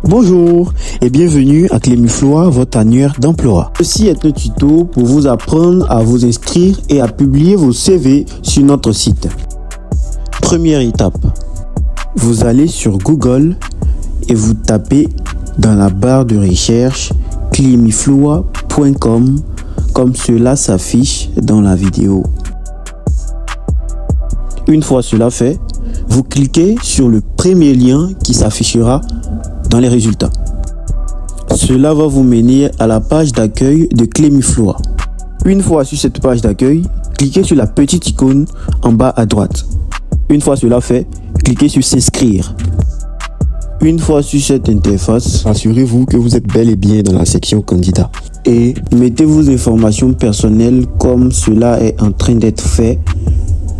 Bonjour et bienvenue à Clémifloa, votre annuaire d'emploi. Ceci est un tuto pour vous apprendre à vous inscrire et à publier vos CV sur notre site. Première étape, vous allez sur Google et vous tapez dans la barre de recherche clémifloa.com comme cela s'affiche dans la vidéo. Une fois cela fait, vous cliquez sur le premier lien qui s'affichera dans les résultats. Cela va vous mener à la page d'accueil de Clémifloa. Une fois sur cette page d'accueil, cliquez sur la petite icône en bas à droite. Une fois cela fait, cliquez sur s'inscrire. Une fois sur cette interface, assurez-vous que vous êtes bel et bien dans la section candidat et mettez vos informations personnelles comme cela est en train d'être fait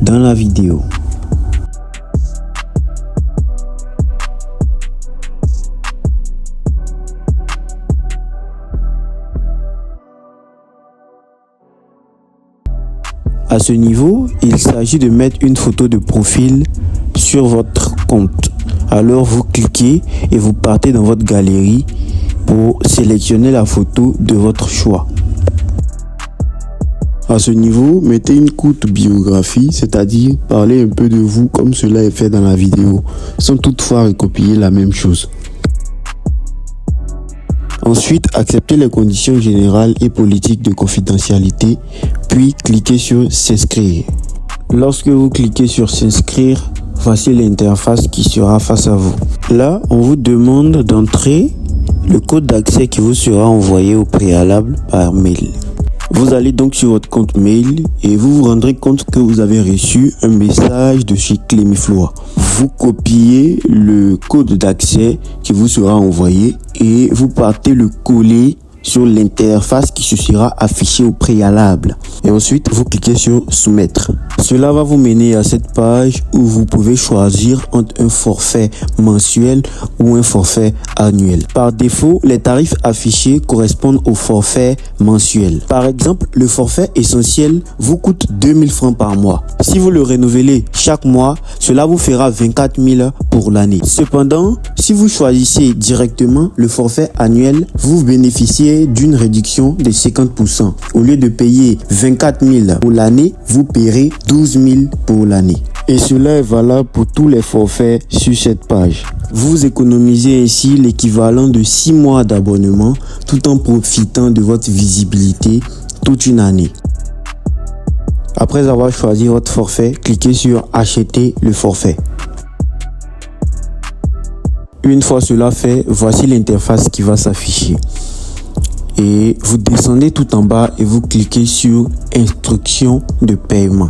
dans la vidéo. À ce niveau, il s'agit de mettre une photo de profil sur votre compte. Alors vous cliquez et vous partez dans votre galerie pour sélectionner la photo de votre choix. À ce niveau, mettez une courte biographie, c'est-à-dire parlez un peu de vous comme cela est fait dans la vidéo, sans toutefois recopier la même chose. Ensuite, acceptez les conditions générales et politiques de confidentialité, puis cliquez sur s'inscrire. Lorsque vous cliquez sur s'inscrire, voici l'interface qui sera face à vous. Là, on vous demande d'entrer le code d'accès qui vous sera envoyé au préalable par mail. Vous allez donc sur votre compte mail et vous vous rendrez compte que vous avez reçu un message de chez Clémifloa. Vous copiez le code d'accès qui vous sera envoyé et vous partez le coller sur l'interface qui se sera affichée au préalable. Et ensuite, vous cliquez sur soumettre. Cela va vous mener à cette page où vous pouvez choisir entre un forfait mensuel ou un forfait annuel. Par défaut, les tarifs affichés correspondent au forfait mensuel. Par exemple, le forfait essentiel vous coûte 2000 francs par mois. Si vous le renouvelez chaque mois, cela vous fera 24 000 pour l'année. Cependant, si vous choisissez directement le forfait annuel, vous bénéficiez d'une réduction de 50%. Au lieu de payer 24 000 pour l'année, vous paierez 12 000 pour l'année. Et cela est valable pour tous les forfaits sur cette page. Vous économisez ainsi l'équivalent de 6 mois d'abonnement tout en profitant de votre visibilité toute une année. Après avoir choisi votre forfait, cliquez sur acheter le forfait. Une fois cela fait, voici l'interface qui va s'afficher. Et vous descendez tout en bas et vous cliquez sur instructions de paiement.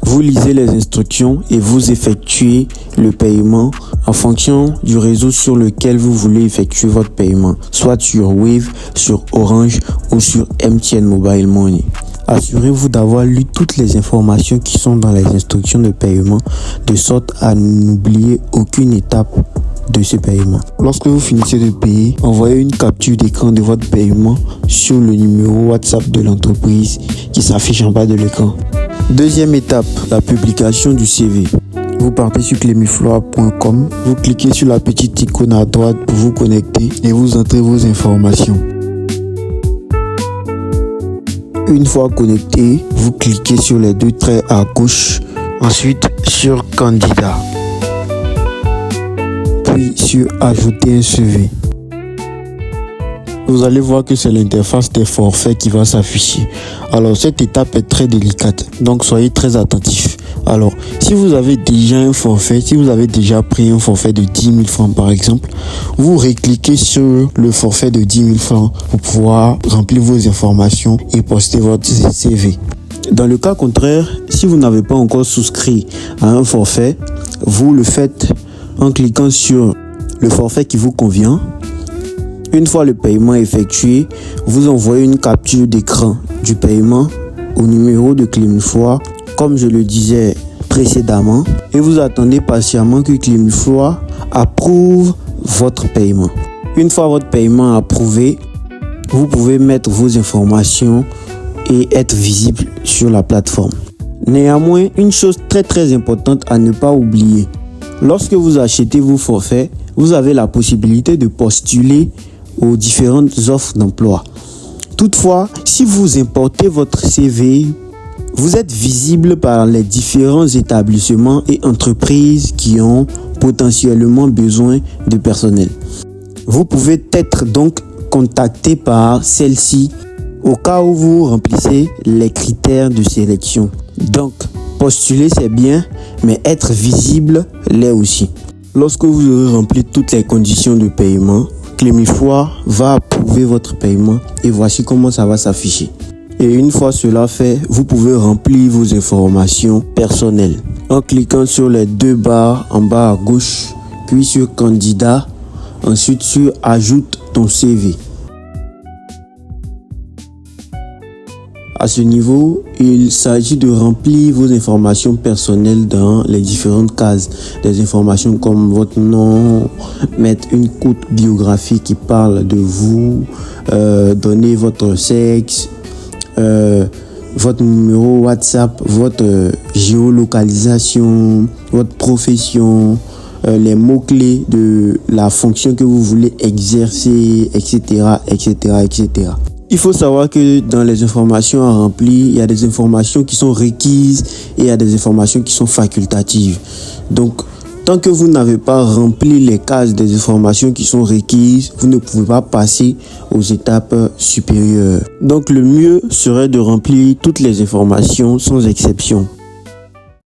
Vous lisez les instructions et vous effectuez le paiement en fonction du réseau sur lequel vous voulez effectuer votre paiement, soit sur Wave, sur Orange ou sur MTN Mobile Money. Assurez-vous d'avoir lu toutes les informations qui sont dans les instructions de paiement de sorte à n'oublier aucune étape de ce paiement. Lorsque vous finissez de payer, envoyez une capture d'écran de votre paiement sur le numéro WhatsApp de l'entreprise qui s'affiche en bas de l'écran. Deuxième étape, la publication du CV. Vous partez sur clémifloa.com, vous cliquez sur la petite icône à droite pour vous connecter et vous entrez vos informations. Une fois connecté, vous cliquez sur les deux traits à gauche, ensuite sur candidat, puis sur ajouter un CV. Vous allez voir que c'est l'interface des forfaits qui va s'afficher. Alors cette étape est très délicate, donc soyez très attentifs. Alors si vous avez déjà un forfait, si vous avez déjà pris un forfait de 10 000 francs par exemple, vous recliquez sur le forfait de 10 000 francs pour pouvoir remplir vos informations et poster votre CV. Dans le cas contraire, si vous n'avez pas encore souscrit à un forfait, vous le faites en cliquant sur le forfait qui vous convient. Une fois le paiement effectué, vous envoyez une capture d'écran du paiement au numéro de Clémifloa, comme je le disais précédemment, et vous attendez patiemment que Clémifloa approuve votre paiement. Une fois votre paiement approuvé, vous pouvez mettre vos informations et être visible sur la plateforme. Néanmoins, une chose très importante à ne pas oublier. Lorsque vous achetez vos forfaits, vous avez la possibilité de postuler aux différentes offres d'emploi. Toutefois, si vous importez votre CV, vous êtes visible par les différents établissements et entreprises qui ont potentiellement besoin de personnel. Vous pouvez être donc contacté par celle-ci au cas où vous remplissez les critères de sélection. Donc, postuler c'est bien, mais être visible l'est aussi. Lorsque vous aurez rempli toutes les conditions de paiement, Clémifoire va approuver votre paiement et voici comment ça va s'afficher. Et une fois cela fait, vous pouvez remplir vos informations personnelles en cliquant sur les deux barres en bas à gauche, puis sur candidat, ensuite sur ajoute ton CV. À ce niveau, il s'agit de remplir vos informations personnelles dans les différentes cases. Des informations comme votre nom, mettre une courte biographie qui parle de vous, donner votre sexe, votre numéro WhatsApp, votre géolocalisation, votre profession, les mots-clés de la fonction que vous voulez exercer, etc., etc., etc. Il faut savoir que dans les informations à remplir, il y a des informations qui sont requises et il y a des informations qui sont facultatives. Donc, tant que vous n'avez pas rempli les cases des informations qui sont requises, vous ne pouvez pas passer aux étapes supérieures. Donc, le mieux serait de remplir toutes les informations sans exception.